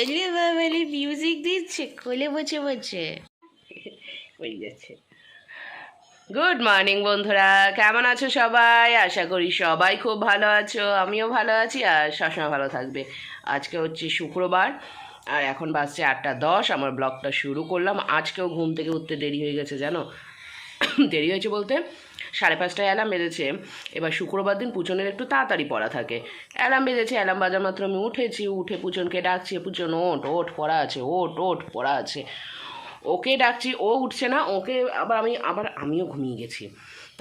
ওলে বাবালে মিউজিক দিচ্ছে কোলে বসে বসে হয়ে যাচ্ছে। গুড মর্নিং বন্ধুরা, কেমন আছো সবাই? আশা করি সবাই খুব ভালো আছো, আমিও ভালো আছি আর সবসময় ভালো থাকবে। আজকে হচ্ছে শুক্রবার আর এখন বাজছে 8:10। আমার ব্লগটা শুরু করলাম। আজকেও ঘুম থেকে উঠতে দেরি হয়ে গেছে জানো। দেরি হয়েছে বলতে 5:30টায় অ্যালার্ম বেজেছে। এবার শুক্রবার দিন পুজনের একটু তাড়াতাড়ি পড়া থাকে। অ্যালার্ম বেজেছে, অ্যালার্ম বাজার মাত্র আমি উঠেছি, উঠে পুজনকে ডাকছি, পুজন ওঠ ওঠ পড়া আছে, ওঠ ওঠ পড়া আছে। ওকে ডাকছি, ও উঠছে না, ওকে আমিও ঘুমিয়ে গেছি।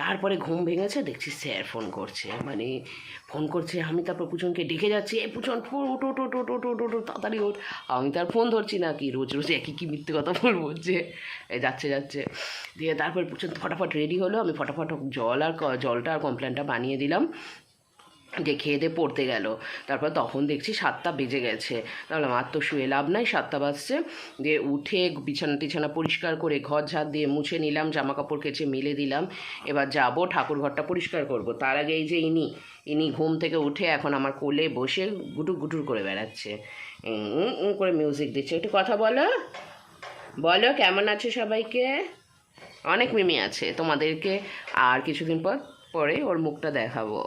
তারপরে ঘুম ভেঙেছে, দেখছি স্যার ফোন করছে, মানে ফোন করছে। আমি তারপর পুজনকে ডেকে যাচ্ছি, এ পুজন ওট ওট ওট ওট ওট ওট ওট তাড়াতাড়ি ওঠ। আমি তার ফোন ধরছি না, কি রোজ রোজ একই কি মিথ্যে কথা বলবো যে যাচ্ছে যাচ্ছে দিয়ে তারপর পুজন ফটাফট রেডি হলো। আমি ফটাফট জলটা আর কমপ্লেনটা বানিয়ে দিলাম, যে খেয়ে দিয়ে পড়তে গেল। তারপর তখন দেখছি 7টা বেজে গেছে। তাহলে আমার তো শুয়ে লাভ নাই, 7টা বাজছে। দিয়ে উঠে বিছানা পরিষ্কার করে ঘর ঝাড় দিয়ে মুছে নিলাম, জামা কাপড় কেচে মেলে দিলাম। এবার যাব ঠাকুর ঘরটা পরিষ্কার করব। তার আগে এই যে ইনি ঘুম থেকে উঠে এখন আমার কোলে বসে গুটুর গুটুর করে বেড়াচ্ছে, করে মিউজিক দিচ্ছে। একটু কথা বলো, বলো কেমন আছে সবাইকে। অনেক মিমি আছে তোমাদেরকে, আর কিছুদিন পরে ওর মুখটা দেখাবো।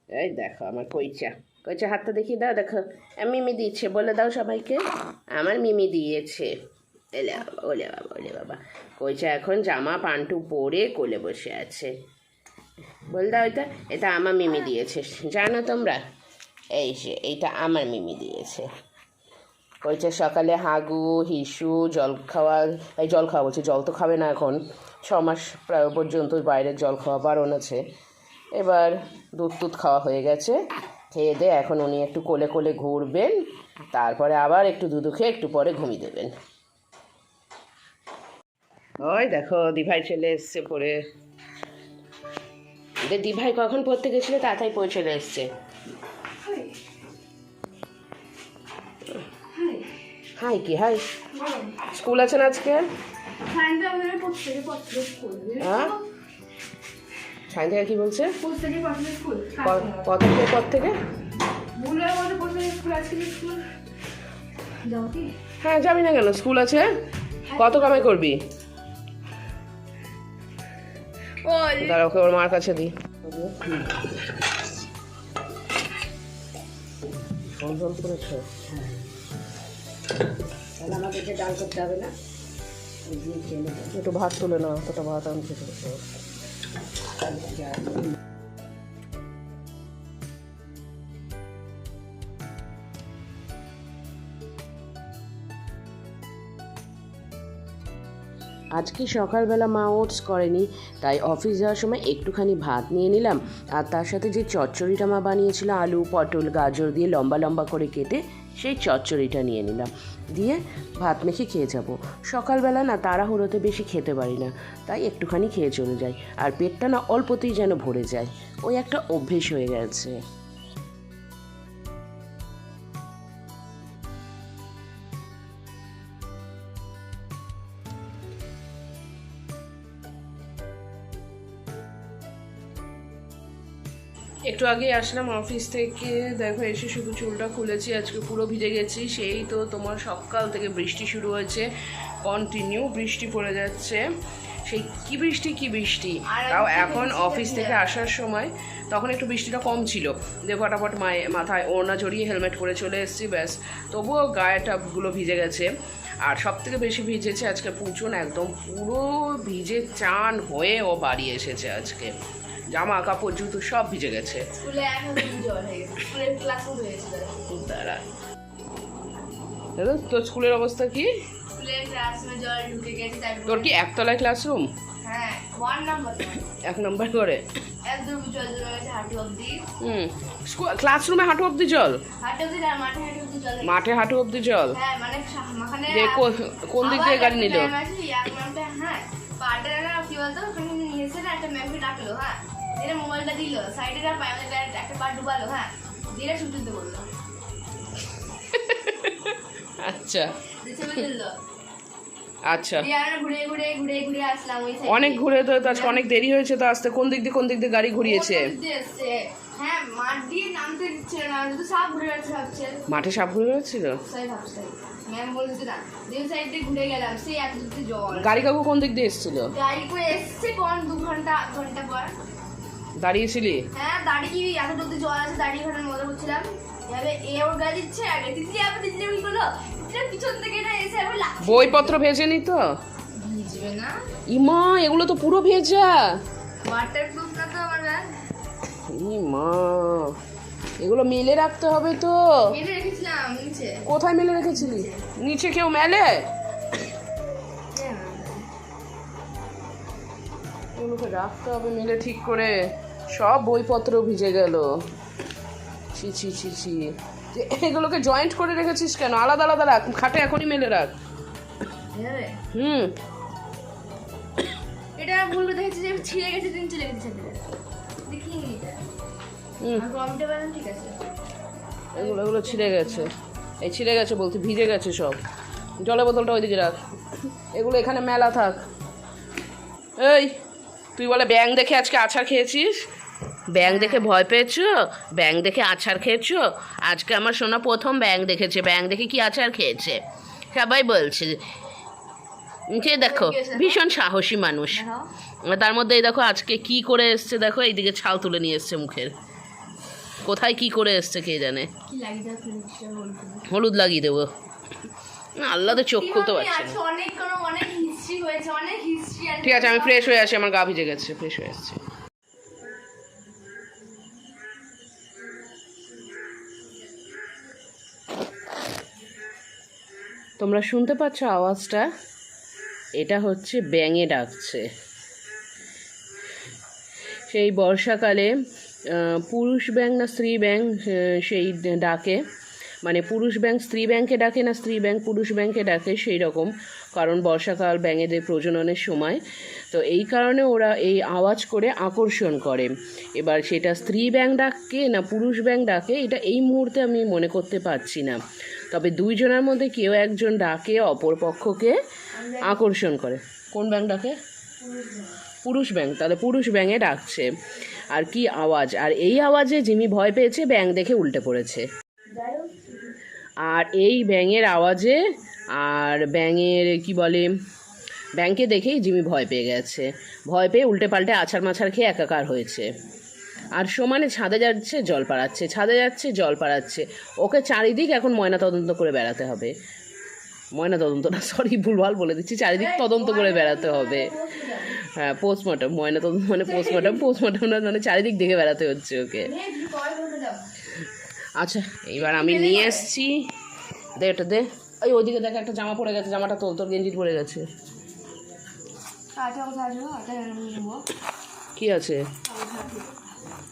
এই দেখো আমার কইচা হাতটা দেখিয়ে দাও, দেখো মিমি দিচ্ছে, বলে দাও সবাইকে আমার মিমি দিয়েছে। এলে বাবা, ওলে বাবা, ওলে বাবা। কইচা এখন জামা পান্টু পরে কোলে বসে আছে। বলে দাও এটা আমার মিমি দিয়েছে, জানো তোমরা? এই যে এইটা আমার মিমি দিয়েছে। কইচা সকালে হাগু হিসু জল খাওয়া বলছে, জল তো খাবে না এখন, 6 মাস প্রায় পর্যন্ত বাইরের জল খাওয়া বারণ আছে। এবার দুধ খাওয়া হয়ে গেছে, খেয়ে দিয়ে এখন উনি একটু কোলে কোলে ঘুরবেন, তারপরে আবার একটু দুধ খেয়ে একটু পরে ঘুমিয়ে দেবেন। ওই দেখো দিভাই চলে এসছে পড়ে। দিভাই কখন পড়তে গেছিল, তাড়াতাড়ি পড়ে চলে এসছে। হাই কি হাই, স্কুল আছে না আজকে? হ্যাঁ, সাইন থেকে কি বলছে? কত থেকে পর থেকে? হ্যাঁ যাবি না কেন, স্কুল আছে। কত কামাই করবি? দাঁড়া, ওকে ওর মার কাছে দিই। ফোন করেছ? তাহলে আমাদেরকে ডাল করতে হবে না, একটু ভাত তুলে না, অতটা ভাত আমি খেতে পারবো। আজকে সকালবেলা মা ওটস করেনি, তাই অফিস যাওয়ার সময় একটুখানি ভাত নিয়ে নিলাম। আর তার সাথে যে চচ্চড়িটা মা বানিয়েছিল আলু পটল গাজর দিয়ে লম্বা লম্বা করে কেটে, সেই চচ্চড়িটা নিয়ে নিলাম, দিয়ে ভাত মেখে খেয়ে যাব। সকালবেলা না তাড়াহুড়োতে বেশি খেতে পারি না, তাই একটুখানি খেয়ে চলে যাই। আর পেটটা না অল্পতেই যেন ভরে যায়, ওই একটা অভ্যেস হয়ে গেছে। একটু আগে আসলাম অফিস থেকে, দেখো এসে শুধু চুলটা খুলেছি, আজকে পুরো ভিজে গেছি। সেই তো তোমার সকাল থেকে বৃষ্টি শুরু হয়েছে, কন্টিনিউ বৃষ্টি পড়ে যাচ্ছে। সেই কি বৃষ্টি, তাও এখন অফিস থেকে আসার সময় তখন একটু বৃষ্টিটা কম ছিল, দিয়ে ফটাফট মাথায় ওড়না জড়িয়ে হেলমেট করে চলে এসেছি, ব্যাস। তবুও গায়েটাগুলো ভিজে গেছে। আর সব থেকে বেশি ভিজেছে আজকে পুচুন, একদম পুরো ভিজে চান হয়ে ও বাড়ি এসেছে আজকে, জামা কাপড় জুতো সব ভিজে গেছে। দাদা তোর স্কুলের অবস্থা কি? তোর কি একতলায় ক্লাসরুম? 1 নম্বর করে ক্লাসরুমে হাঁটু অব্দি জল, মাঠে হাঁটু অব্দি জল। কোন দিক দিয়ে গাড়ি নিল? মোবাইলটা দিল সাইডে একটা পা ডুবালো, হ্যাঁ দিয়ে ছুটতে বললো। আচ্ছা আচ্ছা, দিয়ে আমরা ঘুরে ঘুরে ঘুরে ঘুরে আসলাম ওই সাইডে। অনেক ঘুরে তো আজকে অনেক দেরি হয়েছে তো আসতে। কোন দিক দিয়ে গাড়ি ঘুরিয়েছে? হ্যাঁ, মাঠ দিয়ে নামতে দিচ্ছিল না, শুধু সাপ ঘুরে বেড়াচ্ছে ভাবছে। মাঠে সাপ ঘুরে বেড়াচ্ছিল? তাই ভাবছে, ম্যাম বলছে না। দুই সাইড দিয়ে ঘুরে গেলাম, সেই এত দূর দিয়ে জল। গাড়ি কাকু কোন দিক দিয়ে এসেছিল? গাড়ি করে এসছে কোন 2 ঘন্টা পর। দাঁড়িয়েছিলি? হ্যাঁ, দাঁড়িয়ে এত দূর দিয়ে জল আছে, দাঁড়িয়ে ঘন্টার মজা করছিলাম। এভাবে এ ওর গাড়ি দিচ্ছে আগে, তিতলি আবার তিতলি কি করলো, তিতলি পিছন থেকে না এসে আবার বইপত্র ভেজেনি তো? ভিজবে না ইমা, এগুলো তো পুরো ভেজা। ওয়াটারপ্রুফ না তো আমার ব্যাগ। ইমা, এগুলো মেলে রাখতে হবে তো। মেলে রেখেছিলাম নিচে। কোথায় মেলে রেখেছিলি? নিচে কেউ মেলে? এগুলোকে রাখতে হবে মেলে ঠিক করে। সব বইপত্র ভিজে গেল। ছি ছি ছি ছি, এগুলোকে জয়েন্ট করে রেখেছিস কেন? আলাদা আলাদা রাখ, খাটে এখনই মেলে রাখ। হুম, এটা ভুল করে দেখেছি যে ছিঁড়ে গেছে, দিন চলে গেছে। দেখিনি এটা। গমটা বানান ঠিক আছে। এগুলো ছিঁড়ে গেছে। এই ছিঁড়ে গেছে বলতে ভিজে গেছে সব। জলের বোতলটা ওইদিকে রাখ, এগুলো এখানে মেলা থাক। এই, তুই বলে ব্যাং দেখে আজকে আছাড় খেয়েছিস? ব্যাং দেখে ভয় পেয়েছো? ব্যাং দেখে আছাড় খেয়েছো? আজকে আমার সোনা প্রথম ব্যাং দেখেছে। ব্যাং দেখে কি আছাড় খেয়েছে সবাই বলছে। যে দেখো, ভীষণ সাহসী মানুষ। তার মধ্যে এই দেখো আজকে কি করে এসছে, দেখো এইদিকে ছাল তুলে নিয়ে এসছে মুখের। কোথায় কি করে এসছে কে জানে। হলুদ লাগিয়ে দেবো। আল্লাহ তো চোখ খুলতে পারছে না। ঠিক আছে, আমি ফ্রেশ হয়ে আসি, আমার গা ভিজে গেছে, ফ্রেশ হয়ে আসছে। তোমরা শুনতে পাচ্ছ আওয়াজটা? এটা হচ্ছে ব্যাঙে ডাকছে। সেই বর্ষাকালে পুরুষ ব্যাঙ না স্ত্রী ব্যাঙ সেই ডাকে, মানে পুরুষ ব্যাঙ স্ত্রী ব্যাঙকে ডাকে না স্ত্রী ব্যাঙ পুরুষ ব্যাঙকে ডাকে, সেই রকম। কারণ বর্ষাকাল ব্যাঙেদের প্রজননের সময়, তো এই কারণে ওরা এই আওয়াজ করে আকর্ষণ করে। এবার সেটা স্ত্রী ব্যাঙ ডাকে না পুরুষ ব্যাঙ ডাকে, এটা এই মুহূর্তে আমি মনে করতে পারছি না। তবে দুইজনের মধ্যে কেউ একজন ডাকে অপর পক্ষকে আকর্ষণ করে। কোন ব্যাঙ ডাকে? পুরুষ ব্যাঙ। তাহলে পুরুষ ব্যাঙে ডাকছে। আর কি আওয়াজ! আর এই আওয়াজে জিমি ভয় পেয়েছে, ব্যাঙ দেখে উল্টে পড়েছে। আর এই ব্যাঙের আওয়াজে আর ব্যাঙের কি বলে, ব্যাঙকে দেখেই জিমি ভয় পেয়ে গেছে। ভয় পেয়ে উল্টে পাল্টে আছাড় মাছাড় খেয়ে একাকার হয়েছে। আর সমানে ছাদে যাচ্ছে জল পাড়াচ্ছে, ছাদে যাচ্ছে জল পাড়াচ্ছে। ওকে চারিদিক এখন ময়না তদন্ত করে বেড়াতে হবে। ময়না তদন্ত না, সরি ভুলভাল বলে দিচ্ছি, চারিদিক তদন্ত করে বেড়াতে হবে। হ্যাঁ, পোস্টমর্টম। ময়না তদন্ত মানে পোস্টমর্টম না, মানে চারিদিক দেখে বেড়াতে হচ্ছে ওকে। আচ্ছা, এইবার আমি নিয়ে এসছি। দে এটা দে। ওই ওইদিকে দেখ, একটা জামা পড়ে গেছে, জামাটা তোর গেঞ্জি পড়ে গেছে। কি আছে?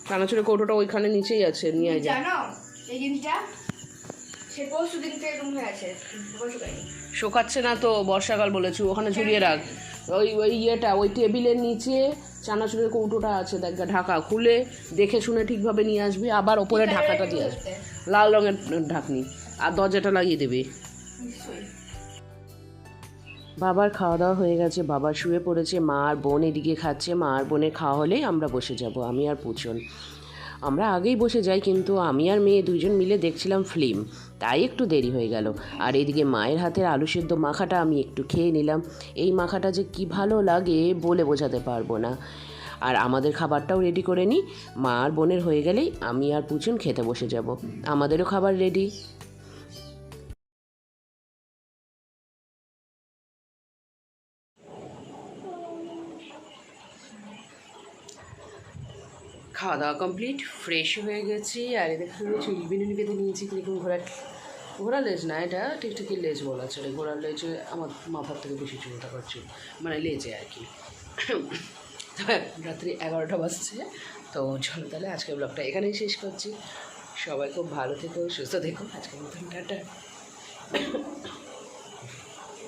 চানাচুরের কৌটোটা ওইখানে নিচেই আছে, নিয়ে যা। এই জিনিসটা সে পরশু দিনকে এরকম হয়ে আছে, শোকাচ্ছে না তো, বর্ষাকাল বলেছি, ওখানে ঝুলিয়ে রাখ। ওই ইয়েটা, ওই টেবিলের নিচে চানাচুরের কৌটোটা আছে, দেখ, ঢাকা খুলে দেখে শুনে ঠিকভাবে নিয়ে আসবি। আবার ওপরে ঢাকাটা দিয়ে আসবি, লাল রঙের ঢাকনি, আর দরজাটা লাগিয়ে দিবি। বাবার খাওয়া দাওয়া হয়ে গেছে, বাবা শুয়ে পড়েছে, মা আর বোন এদিকে খাচ্ছে। মা আর বোনের খাওয়া হলেই আমরা বসে যাব, আমি আর পুচন। আমরা আগেই বসে যাই, কিন্তু আমি আর মেয়ে দুইজন মিলে দেখছিলাম ফিল্ম, তাই একটু দেরি হয়ে গেল। আর এদিকে মায়ের হাতের আলু সেদ্ধ মাখাটা আমি একটু খেয়ে নিলাম। এই মাখাটা যে কি ভালো লাগে বলে বোঝাতে পারবো না। আর আমাদের খাবারটাও রেডি করে নিই, মা আর বোনের হয়ে গেলেই আমি আর পুচন খেতে বসে যাব। আমাদেরও খাবার রেডি। খাওয়া দাওয়া কমপ্লিট, ফ্রেশ হয়ে গেছি। আর এদিকে চুলবিনুনি পেতে নিয়েছি, কিরকম ঘোড়া লেজ না, এটা টিকটিকির লেজ বলা চলে। ঘোড়ার লেজে আমার মাথার থেকে বেশি চুলটা করছে, মানে লেজে আর কি। তো রাত্রি 11টা বাজছে। তো চলো তাহলে আজকের ব্লগটা এখানেই শেষ করছি। সবাই খুব ভালো থেকো, সুস্থ থেকো। আজকের মতন টাটা।